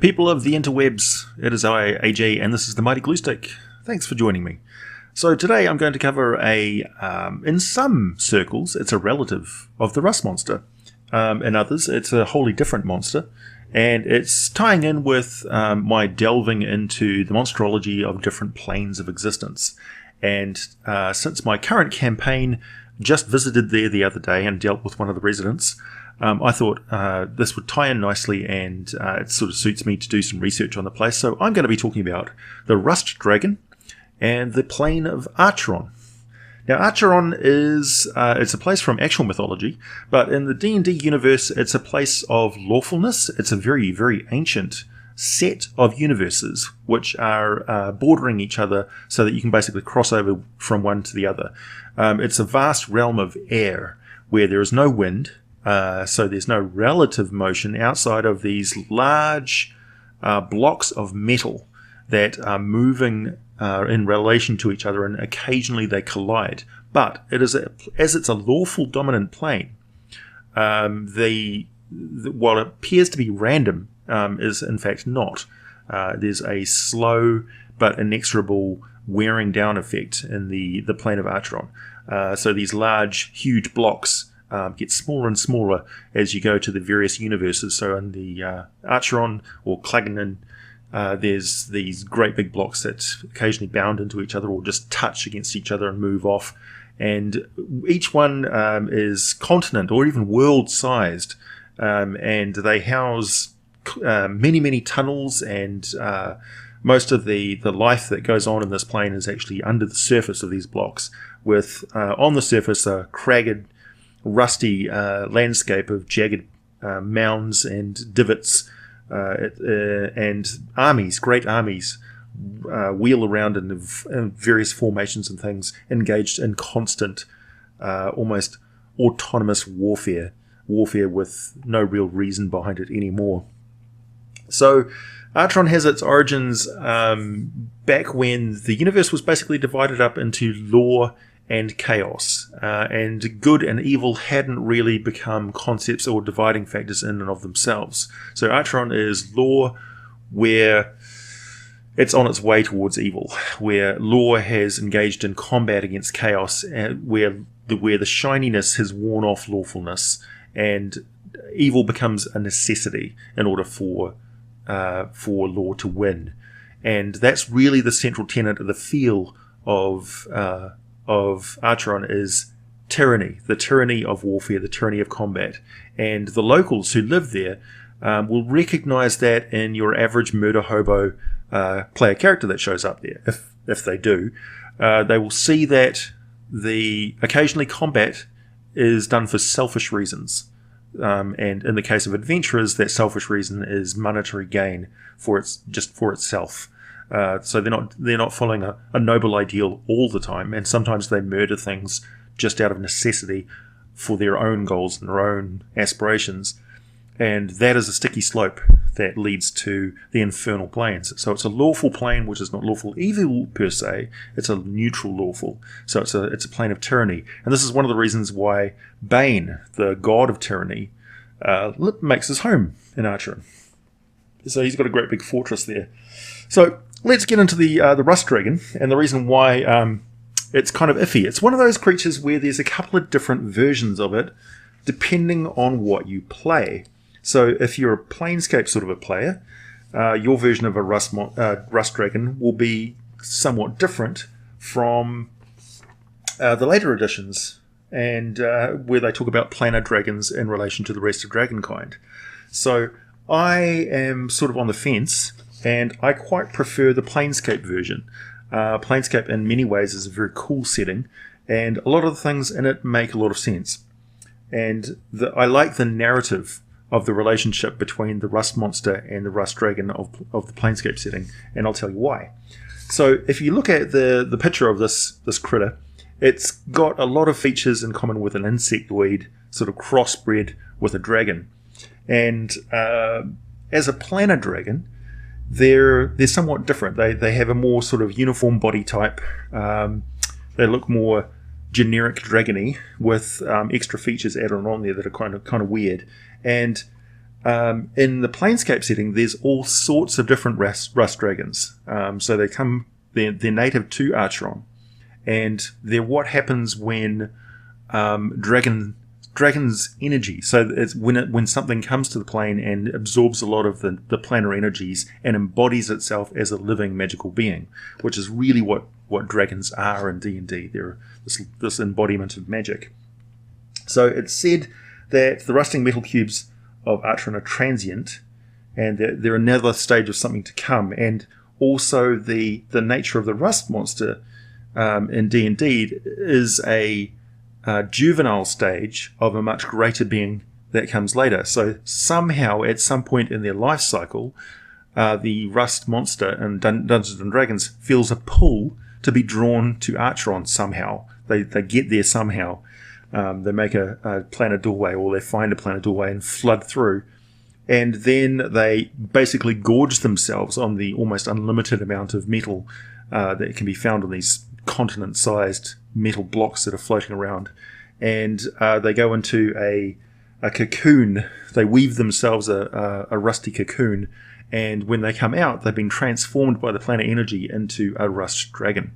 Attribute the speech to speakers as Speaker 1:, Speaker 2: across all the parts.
Speaker 1: people of the interwebs, it is I, AJ, and this is the Mighty Glue Stick. Thanks for joining me. So today I'm going to cover in some circles, it's a relative of the Rust monster. In others, it's a wholly different monster. And it's tying in with my delving into the monsterology of different planes of existence. And since my current campaign just visited there the other day and dealt with one of the residents, I thought this would tie in nicely, and it sort of suits me to do some research on the place. So I'm going to be talking about the Rust Dragon and the plane of Acheron. Now, Acheron is it's a place from actual mythology, but in the D&D universe, it's a place of lawfulness. It's a very, very ancient set of universes which are bordering each other so that you can basically cross over from one to the other. It's a vast realm of air where there is no wind, so there's no relative motion outside of these large blocks of metal that are moving in relation to each other, and occasionally they collide. But it is as it's a lawful dominant plane, while it appears to be random, is in fact not. There's a slow but inexorable wearing down effect in the plane of Acheron. So these large, huge blocks get smaller and smaller as you go to the various universes. So in the Acheron or Claghanan, there's these great big blocks that occasionally bound into each other or just touch against each other and move off. And each one is continent or even world-sized, and they house many, many tunnels, and most of the life that goes on in this plane is actually under the surface of these blocks, with on the surface a cragged, rusty landscape of jagged mounds and divots, and armies, great armies, wheel around in various formations and things, engaged in constant, almost autonomous warfare with no real reason behind it anymore. So Acheron has its origins back when the universe was basically divided up into law and chaos, and good and evil hadn't really become concepts or dividing factors in and of themselves. So Acheron is law, where it's on its way towards evil, where law has engaged in combat against chaos, and where the shininess has worn off lawfulness, and evil becomes a necessity in order for law to win. And that's really the central tenet of the feel of Acheron is tyranny, the tyranny of warfare, the tyranny of combat. And the locals who live there will recognize that in your average murder hobo player character that shows up there. If they do, they will see that occasionally combat is done for selfish reasons. And in the case of adventurers, that selfish reason is monetary gain for itself. So they're not following a noble ideal all the time, and sometimes they murder things just out of necessity for their own goals and their own aspirations, and that is a sticky slope that leads to the infernal planes. So it's a lawful plane, which is not lawful evil per se. It's a neutral lawful. So it's a plane of tyranny, and this is one of the reasons why Bane, the god of tyranny, makes his home in Acheron. So he's got a great big fortress there. So let's get into the Rust Dragon, and the reason why it's kind of iffy. It's one of those creatures where there's a couple of different versions of it, depending on what you play. So if you're a Planescape sort of a player, your version of a Rust Dragon will be somewhat different from the later editions, and where they talk about planar dragons in relation to the rest of Dragonkind. So I am sort of on the fence, and I quite prefer the Planescape version. Planescape in many ways is a very cool setting, and a lot of the things in it make a lot of sense. And I like the narrative of the relationship between the Rust monster and the Rust Dragon of the Planescape setting, and I'll tell you why. So if you look at the picture of this critter, it's got a lot of features in common with an insectoid, sort of crossbred with a dragon. And as a planar dragon, they're somewhat different. They have a more sort of uniform body type. They look more generic dragony with extra features added on there that are kind of weird. And In the Planescape setting, there's all sorts of different rust dragons. So they're native to Acheron, and they're what happens when dragon's energy. So it's when something comes to the plane and absorbs a lot of the planar energies and embodies itself as a living magical being, which is really what dragons are in D&D. They're this embodiment of magic. So it's said that the rusting metal cubes of Acheron are transient, and they're another stage of something to come. And also the nature of the rust monster in D&D is a juvenile stage of a much greater being that comes later. So somehow, at some point in their life cycle, the rust monster in Dungeons and Dragons feels a pull to be drawn to Acheron somehow. They get there somehow. They make a planar doorway, or they find a planar doorway and flood through. And then they basically gorge themselves on the almost unlimited amount of metal that can be found on these continent-sized metal blocks that are floating around. And they go into a cocoon. They weave themselves a rusty cocoon. And when they come out, they've been transformed by the planar energy into a rust dragon.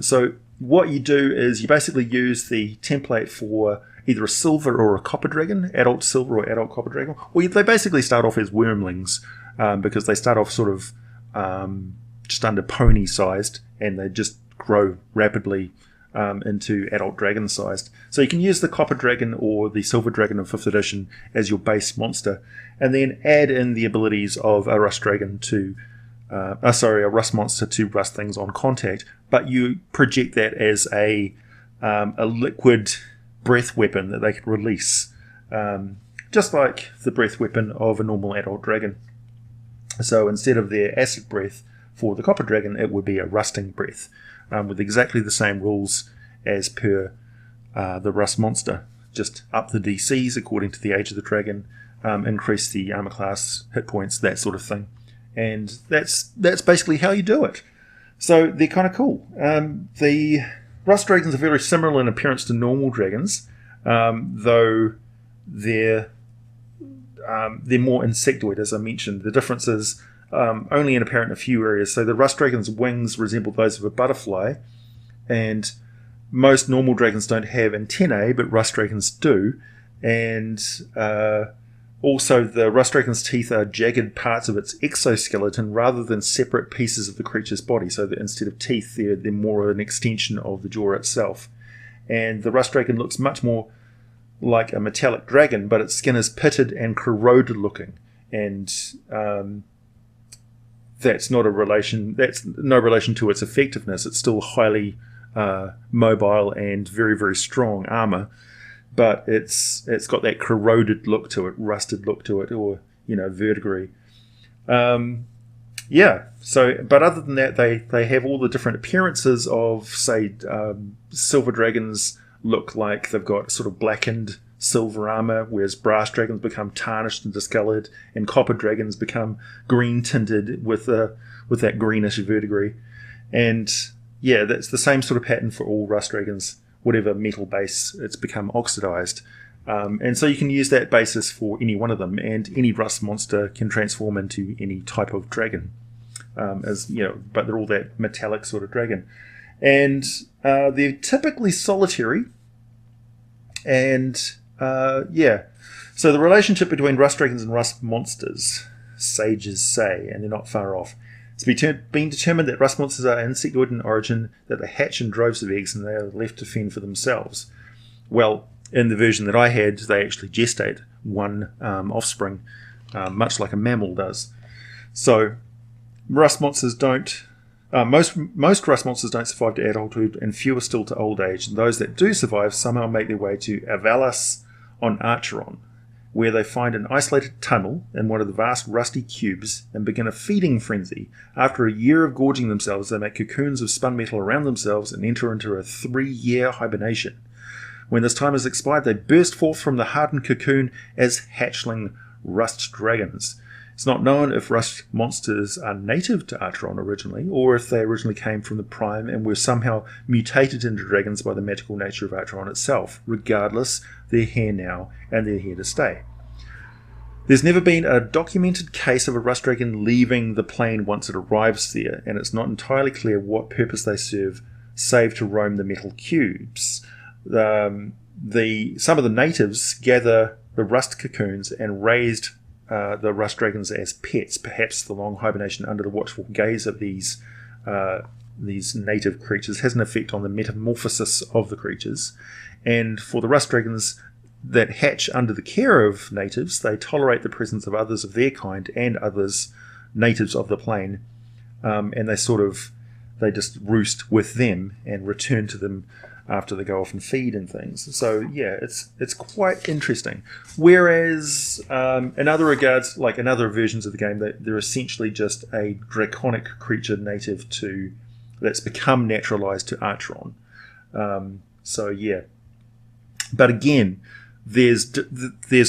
Speaker 1: So what you do is you basically use the template for either a silver or a copper dragon, adult silver or adult copper dragon. Or they basically start off as wormlings because they start off sort of just under pony sized, and they just grow rapidly into adult dragon sized. So you can use the copper dragon or the silver dragon of 5th edition as your base monster, and then add in the abilities of a rust dragon to a rust monster to rust things on contact, but you project that as a liquid breath weapon that they can release, just like the breath weapon of a normal adult dragon. So instead of their acid breath for the copper dragon, it would be a rusting breath, with exactly the same rules as per the rust monster. Just up the DCs according to the age of the dragon, increase the armor class, hit points, that sort of thing. And that's basically how you do it. So they're kind of cool. The rust dragons are very similar in appearance to normal dragons, though they're more insectoid, as I mentioned. The difference is only apparent in a few areas. So the rust dragon's wings resemble those of a butterfly, and most normal dragons don't have antennae, but rust dragons do. And also, the rust dragon's teeth are jagged parts of its exoskeleton rather than separate pieces of the creature's body. So that instead of teeth, they're more an extension of the jaw itself. And the rust dragon looks much more like a metallic dragon, but its skin is pitted and corroded looking. And that's no relation to its effectiveness. It's still highly mobile and very, very strong armor. But it's got that corroded look to it, rusted look to it, or verdigris. So, but other than that, they have all the different appearances of, say, silver dragons look like they've got sort of blackened silver armor, whereas brass dragons become tarnished and discolored, and copper dragons become green tinted with that greenish verdigris. And yeah, that's the same sort of pattern for all rust dragons. Whatever metal base, it's become oxidized. And so you can use that basis for any one of them, and any rust monster can transform into any type of dragon. But they're all that metallic sort of dragon. And they're typically solitary. And so the relationship between rust dragons and rust monsters, sages say, and they're not far off. It's been determined that rust monsters are insectoid in origin, that they hatch in droves of eggs and they are left to fend for themselves. Well, in the version that I had, they actually gestate one offspring, much like a mammal does. So rust monsters don't... most rust monsters don't survive to adulthood, and fewer still to old age. And those that do survive somehow make their way to Avalas on Acheron, where they find an isolated tunnel in one of the vast rusty cubes and begin a feeding frenzy. After a year of gorging themselves, they make cocoons of spun metal around themselves and enter into a 3-year hibernation. When this time has expired, they burst forth from the hardened cocoon as hatchling rust dragons. It's not known if rust monsters are native to Acheron originally, or if they originally came from the Prime and were somehow mutated into dragons by the magical nature of Acheron itself. Regardless, they're here now, and they're here to stay. There's never been a documented case of a rust dragon leaving the plane once it arrives there, and it's not entirely clear what purpose they serve, save to roam the metal cubes. Some of the natives gather the rust cocoons and raised the rust dragons as pets. Perhaps the long hibernation under the watchful gaze of these native creatures has an effect on the metamorphosis of the creatures. And for the rust dragons that hatch under the care of natives, they tolerate the presence of others of their kind and others, natives of the plane, and they just roost with them and return to them after they go off and feed and things. So yeah, it's quite interesting. Whereas in other regards, like in other versions of the game, they're essentially just a draconic creature native that's become naturalized to Acheron. So yeah, but again, there's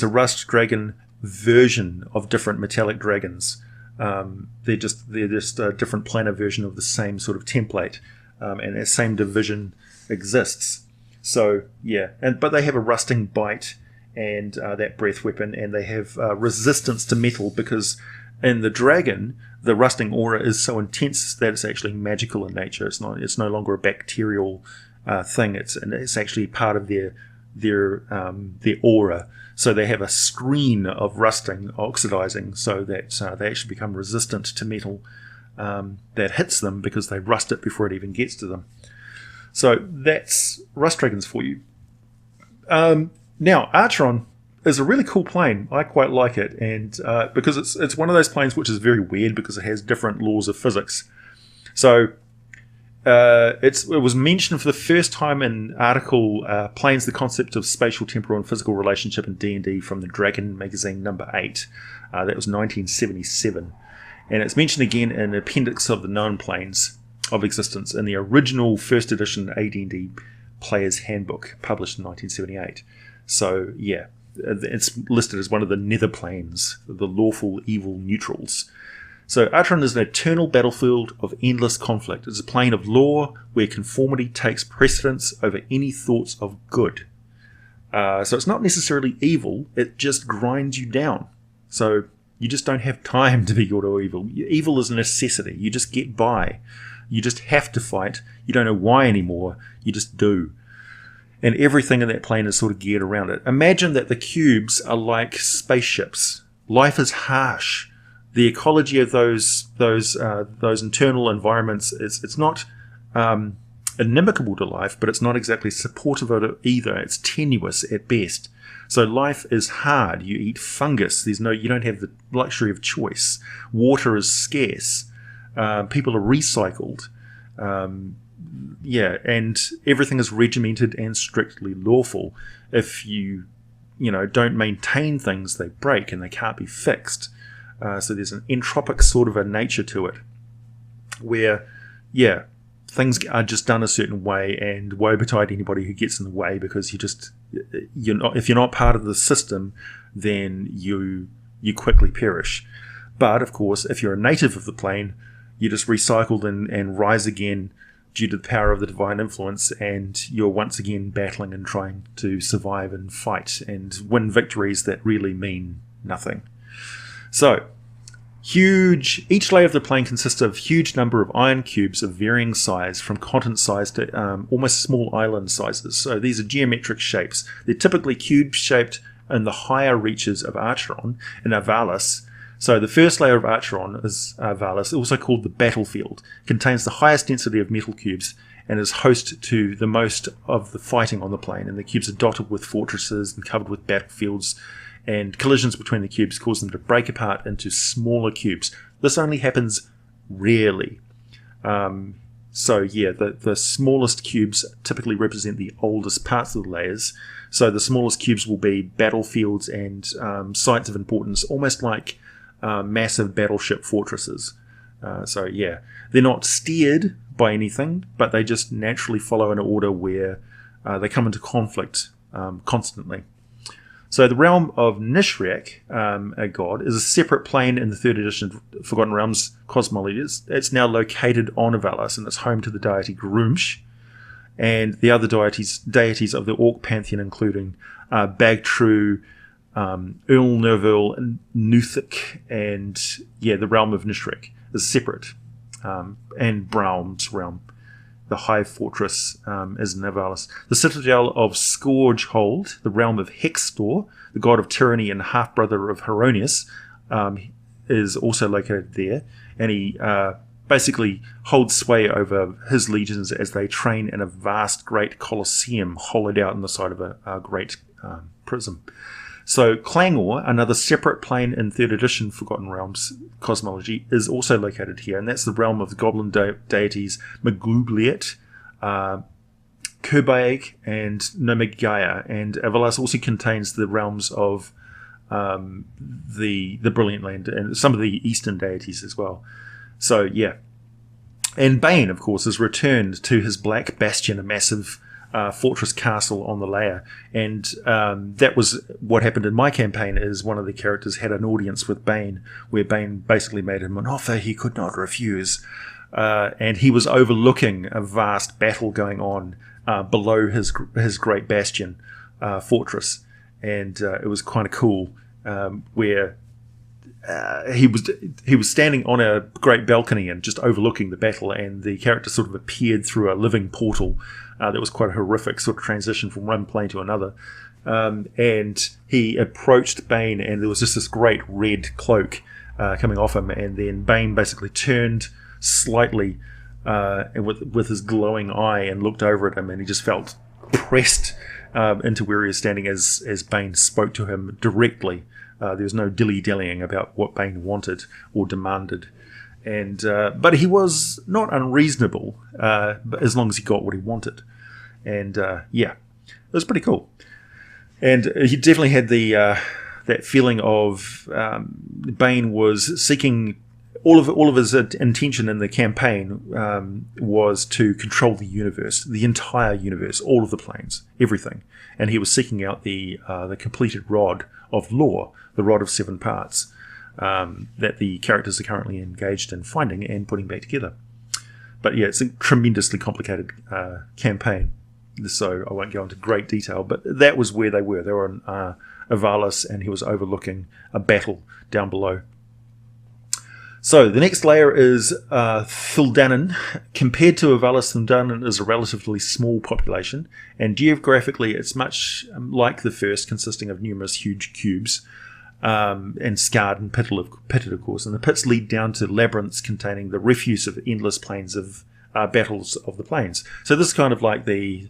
Speaker 1: a rust dragon version of different metallic dragons. They're just a different planar version of the same sort of template, and that same division exists. So yeah, but they have a rusting bite and that breath weapon, and they have resistance to metal, because in the dragon the rusting aura is so intense that it's actually magical in nature. It's no longer a bacterial thing. It's actually part of their aura. So they have a screen of rusting, oxidizing, so that they actually become resistant to metal that hits them, because they rust it before it even gets to them. So that's rust dragons for you. Now, Acheron is a really cool plane. I quite like it, and because it's one of those planes which is very weird because it has different laws of physics. So it was mentioned for the first time in article Planes, the Concept of Spatial, Temporal and Physical Relationship in D&D from the Dragon magazine number 8. That was 1977. And it's mentioned again in the appendix of the Known Planes of Existence in the original first edition AD&D Player's Handbook, published in 1978. So yeah, it's listed as one of the nether planes, the lawful evil neutrals. So Acheron is an eternal battlefield of endless conflict. It's a plane of law where conformity takes precedence over any thoughts of good. So it's not necessarily evil, it just grinds you down. So you just don't have time to be good or evil. Evil is a necessity. You just get by. You just have to fight. You don't know why anymore. You just do. And everything in that plane is sort of geared around it. Imagine that the cubes are like spaceships. Life is harsh. The ecology of those internal environments it's not inimical to life, but it's not exactly supportive of it either. It's tenuous at best. So life is hard. You eat fungus. You don't have the luxury of choice. Water is scarce. People are recycled. And everything is regimented and strictly lawful. If you don't maintain things, they break and they can't be fixed. So there's an entropic sort of a nature to it, where, things are just done a certain way, and woe betide anybody who gets in the way, because if you're not part of the system, then you quickly perish. But of course, if you're a native of the plane, you're just recycled and rise again due to the power of the divine influence, and you're once again battling and trying to survive and fight and win victories that really mean nothing. So, each layer of the plane consists of a huge number of iron cubes of varying size, from continent size to almost small island sizes. So these are geometric shapes. They're typically cube-shaped in the higher reaches of Acheron and Avalis. So the first layer of Acheron is Avalis, also called the battlefield, contains the highest density of metal cubes and is host to the most of the fighting on the plane. And the cubes are dotted with fortresses and covered with battlefields, and collisions between the cubes cause them to break apart into smaller cubes. This only happens rarely. The smallest cubes typically represent the oldest parts of the layers. So the smallest cubes will be battlefields and sites of importance, almost like massive battleship fortresses. They're not steered by anything, but they just naturally follow an order where they come into conflict constantly. So the realm of Nishrak, a god, is a separate plane in the 3rd edition of Forgotten Realms cosmology. It's now located on Avalis, and it's home to the deity Gruumsh and the other deities of the Orc pantheon, including Bagtru, Earl Nerville, Nuthic, and the realm of Nishrek is separate, and Braum's realm. The High Fortress is Navalis. The Citadel of Scourgehold, the realm of Hextor, the god of tyranny and half-brother of Heronius, is also located there, and he basically holds sway over his legions as they train in a vast, great Colosseum hollowed out in the side of a great prism. So Clangor, another separate plane in 3rd edition Forgotten Realms cosmology, is also located here, and that's the realm of the goblin deities Maglubiyet, Kerbaeg, and Nomegaya. And Avalas also contains the realms of the Brilliant Land and some of the eastern deities as well. So, yeah. And Bane, of course, has returned to his Black Bastion, a massive fortress castle on the layer, and that was what happened in my campaign. Is one of the characters had an audience with Bane, where Bane basically made him an offer he could not refuse, and he was overlooking a vast battle going on below his great bastion fortress, and it was kind of cool, where he was standing on a great balcony and just overlooking the battle, and the character sort of appeared through a living portal. That was quite a horrific sort of transition from one plane to another. And he approached Bane, and there was just this great red cloak coming off him, and then Bane basically turned slightly with his glowing eye and looked over at him, and he just felt pressed into where he was standing as Bane spoke to him directly. There was no dilly-dallying about what Bane wanted or demanded. And but he was not unreasonable, as long as he got what he wanted. And it was pretty cool. And he definitely had the that feeling of Bane was seeking all of his intention in the campaign was to control the universe, the entire universe, all of the planes, everything. And he was seeking out the completed rod of lore, the rod of 7 parts. That the characters are currently engaged in finding and putting back together. But yeah, it's a tremendously complicated campaign, so I won't go into great detail, but that was where they were. They were on Avalis, and he was overlooking a battle down below. So the next layer is Thuldanan. Compared to Avalis, Thuldanan is a relatively small population, and geographically it's much like the first, consisting of numerous huge cubes. And scarred and pitted, of course. And the pits lead down to labyrinths containing the refuse of endless planes of battles of the planes. So this is kind of like the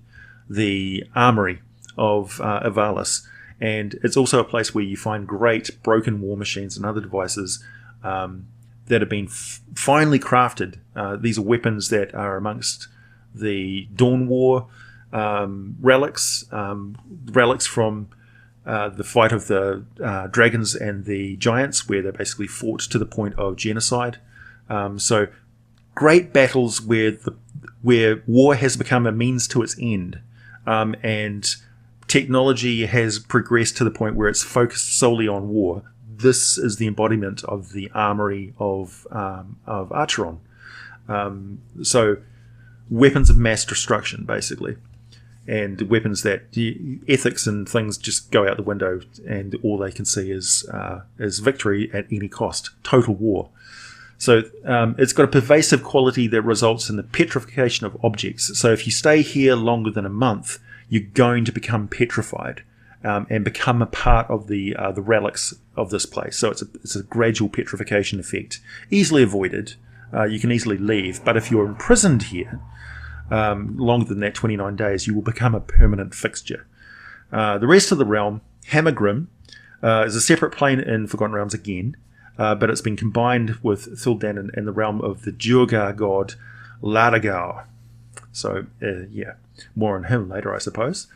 Speaker 1: armory of Avalis. And it's also a place where you find great broken war machines and other devices that have been finely crafted. These are weapons that are amongst the Dawn War relics, relics from the fight of the dragons and the giants, where they basically fought to the point of genocide. So great battles where war has become a means to its end, and technology has progressed to the point where it's focused solely on war. This is the embodiment of the armory of Acheron. So weapons of mass destruction, basically. And weapons that ethics and things just go out the window, and all they can see is victory at any cost, total war. So it's got a pervasive quality that results in the petrification of objects. So if you stay here longer than a month, you're going to become petrified and become a part of the relics of this place. So it's a gradual petrification effect, easily avoided. You can easily leave, but if you're imprisoned here longer than that 29 days, you will become a permanent fixture. The rest of the realm, Hammergrim, is a separate plane in Forgotten Realms again, but it's been combined with Thuldanan in the realm of the Duergar god Ladagao. So, more on him later, I suppose.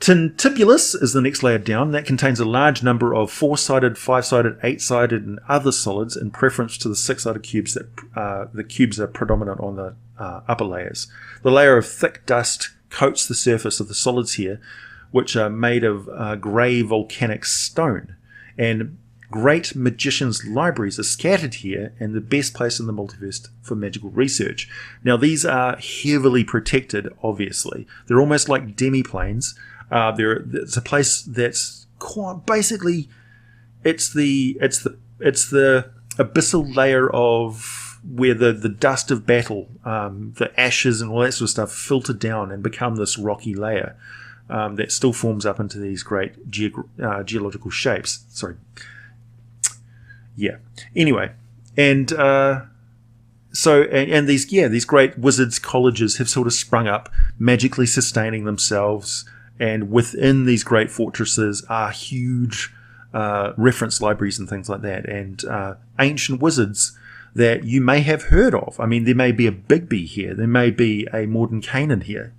Speaker 1: Tintibulus is the next layer down. That contains a large number of 4-sided, 5-sided, 8-sided, and other solids, in preference to the 6-sided cubes that the cubes are predominant on the upper layers. The layer of thick dust coats the surface of the solids here, which are made of grey volcanic stone. And great magicians' libraries are scattered here, and the best place in the multiverse for magical research. Now, these are heavily protected, obviously. They're almost like demi-planes. It's a place that's basically it's the abyssal layer of where the dust of battle, the ashes and all that sort of stuff filter down and become this rocky layer that still forms up into these great geological shapes. Sorry. Yeah. Anyway, and so these great wizards' colleges have sort of sprung up, magically sustaining themselves, and within these great fortresses are huge reference libraries and things like that, and ancient wizards that you may have heard of. I mean, there may be a Bigby here, there may be a Mordenkainen here,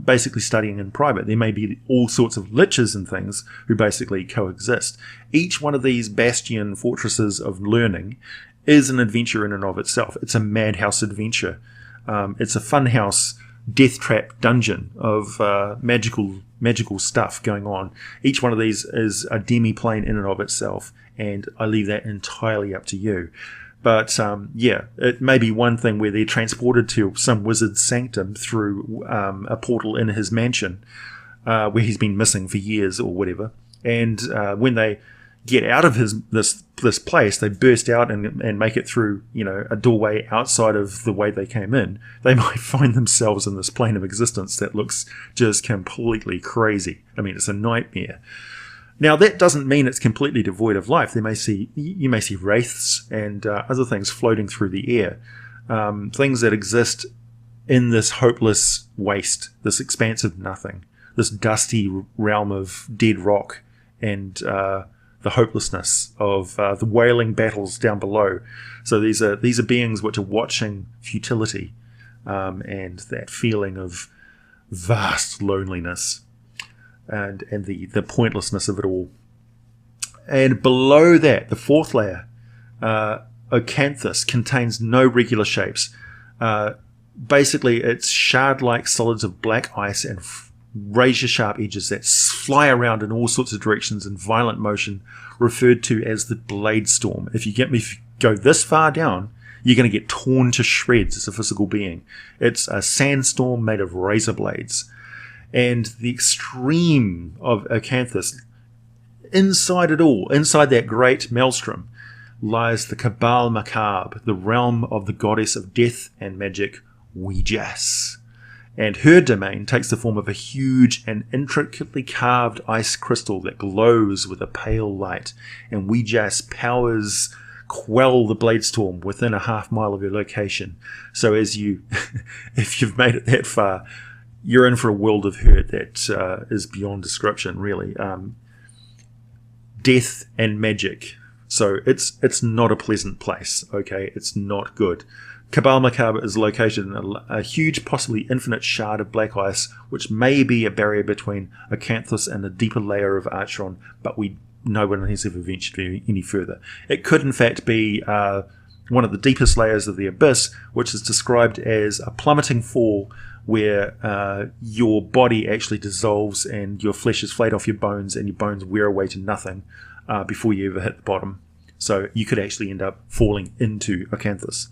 Speaker 1: basically studying in private. There may be all sorts of liches and things who basically coexist. Each one of these bastion fortresses of learning is an adventure in and of itself. It's a madhouse adventure. It's a funhouse death trap dungeon of magical stuff going on. Each one of these is a demi-plane in and of itself, and I leave that entirely up to you. But it may be one thing where they're transported to some wizard's sanctum through a portal in his mansion where he's been missing for years or whatever. And when they get out of this place, they burst out and make it through, a doorway outside of the way they came in. They might find themselves in this plane of existence that looks just completely crazy. I mean, it's a nightmare. Now, that doesn't mean it's completely devoid of life. You may see wraiths and other things floating through the air, things that exist in this hopeless waste, this expanse of nothing, this dusty realm of dead rock, and the hopelessness of the wailing battles down below. So these are beings which are watching futility and that feeling of vast loneliness. And the pointlessness of it all. And below that, the fourth layer, Acanthus, contains no regular shapes. Basically, it's shard-like solids of black ice and razor-sharp edges that fly around in all sorts of directions in violent motion, referred to as the blade storm. If you go this far down, you're going to get torn to shreds as a physical being. It's a sandstorm made of razor blades. And the extreme of Acanthus, inside it all, inside that great maelstrom, lies the Cabal Macabre, the realm of the goddess of death and magic, Wee-jas. And her domain takes the form of a huge and intricately carved ice crystal that glows with a pale light, and Wee-jas powers quell the blade storm within a half-mile of your location. So if you've made it that far, you're in for a world of hurt that is beyond description, really. Death and magic. So it's not a pleasant place, okay? It's not good. Cabal Macabre is located in a huge, possibly infinite shard of black ice, which may be a barrier between Acanthus and a deeper layer of Acheron, but no one has ever ventured any further. It could, in fact, be one of the deepest layers of the abyss, which is described as a plummeting fall where your body actually dissolves and your flesh is flayed off your bones and your bones wear away to nothing before you ever hit the bottom. So you could actually end up falling into Acanthus.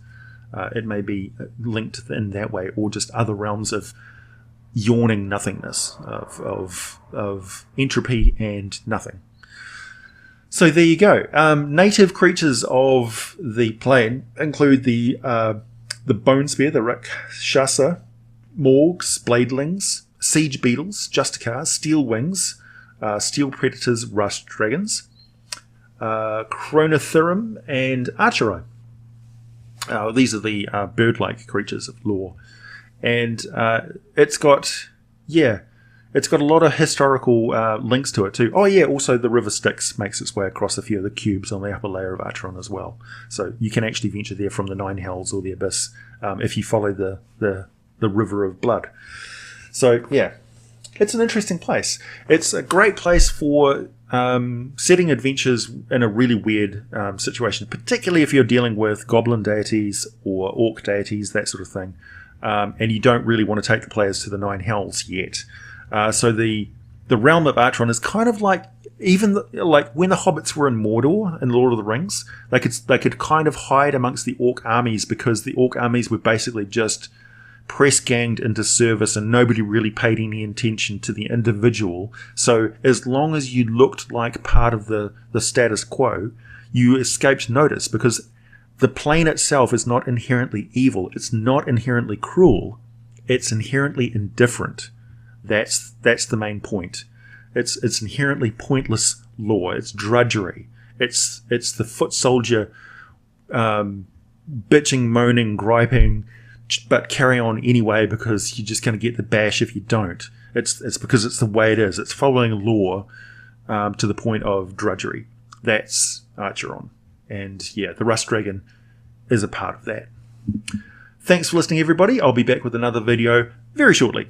Speaker 1: It may be linked in that way, or just other realms of yawning nothingness, of entropy and nothing. So there you go. Native creatures of the plane include the bone spear, the Rakshasa, Morgs, Bladelings, Siege Beetles, Justicars, Steel Wings, Steel Predators, Rust Dragons, Chronothyrum, and Acheron. These are the bird-like creatures of lore. And it's got a lot of historical links to it too. Oh yeah, also the River Styx makes its way across a few of the cubes on the upper layer of Acheron as well. So you can actually venture there from the Nine Hells or the Abyss if you follow the River of Blood. So yeah, it's an interesting place. It's a great place for setting adventures in a really weird situation, particularly if you're dealing with goblin deities or orc deities, that sort of thing, and you don't really want to take the players to the Nine Hells yet. So the realm of Acheron is kind of like like when the hobbits were in Mordor in Lord of the Rings, they could kind of hide amongst the orc armies because the orc armies were basically just press ganged into service and nobody really paid any attention to the individual. So as long as you looked like part of the status quo, you escaped notice, because the plane itself is not inherently evil. It's not inherently cruel. It's inherently indifferent. That's the main point. It's inherently pointless law. It's drudgery. It's the foot soldier bitching, moaning, griping, but carry on anyway because you're just going to get the bash if you don't. It's because it's the way it is. It's following law to the point of drudgery. That's Acheron. And yeah, the Rust Dragon is a part of that. Thanks for listening, everybody. I'll be back with another video very shortly.